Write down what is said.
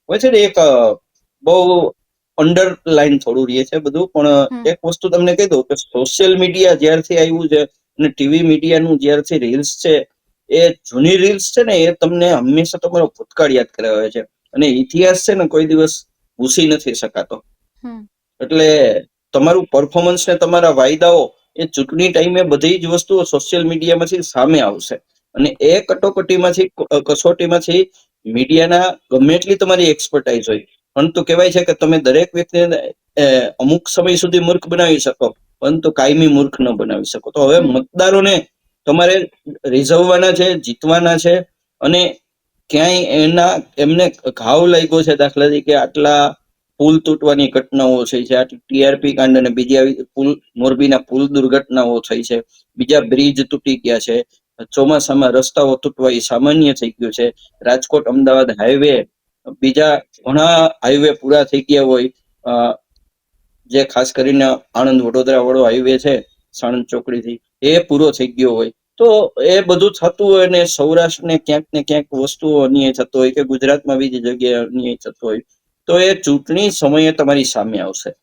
હોય છે ને એક બહુ અંડરલાઈન થોડું રહે છે બધું, હમ પણ એક વસ્તુ તમને કહી દઉં કે સોશિયલ મીડિયા જ્યારથી આવ્યું છે અને ટીવી મીડિયાનું જ્યારથી રીલ્સ છે, એ જૂની રીલ્સ છે ને એ તમને હંમેશા તમારો ભૂતકાળ યાદ કરાવે છે, અને ઇતિહાસ છે ને કોઈ દિવસ ભૂસી નથી શકાતો. હમ એટલે તમારું પરફોર્મન્સ ને તમારા વાયદાઓ એ ચૂંટણી ટાઈમે બધી જ વસ્તુઓ સોશિયલ મીડિયામાંથી સામે આવશે, અને એ કટોકટીમાંથી કસોટીમાંથી મીડિયાના ગમે એટલી તમારી એક્સપર્ટાઇઝ હોય, પરંતુ કહેવાય છે કે તમે દરેક વ્યક્તિને અમુક સમય સુધી મૂર્ખ બનાવી શકો, પરંતુ કાયમી મૂર્ખ ન બનાવી શકો. તો હવે હમ મતદારોને તમારે રીઝવવાના છે, જીતવાના છે, અને ક્યાંય એમને ઘાવ લાગ્યો છે, દાખલા તરીકે આટલા પુલ તૂટવાની ઘટનાઓ થઈ છે, આટલી ટીઆરપી કાંડ અને બીજી આવી પુલ, મોરબીના પુલ દુર્ઘટનાઓ થઈ છે, બીજા બ્રિજ તૂટી ગયા છે, ચોમાસામાં રસ્તાઓ તૂટવા એ સામાન્ય થઈ ગયું છે, રાજકોટ અમદાવાદ હાઈવે, બીજા ઘણા હાઈવે પૂરા થઈ ગયા હોય, જે ખાસ કરીને આણંદ વડોદરા વાળો હાઈવે છે સાણંદ ચોકડીથી, એ પૂરો થઈ ગયો હોય, તો એ બધું થતું હોય ને સૌરાષ્ટ્રને ક્યાંક ને ક્યાંક વસ્તુઓ અન્યાય થતો હોય કે ગુજરાતમાં બીજી જગ્યાએ અન્યાય થતો હોય, તો એ ચૂંટણી સમયે તમારી સામે આવશે.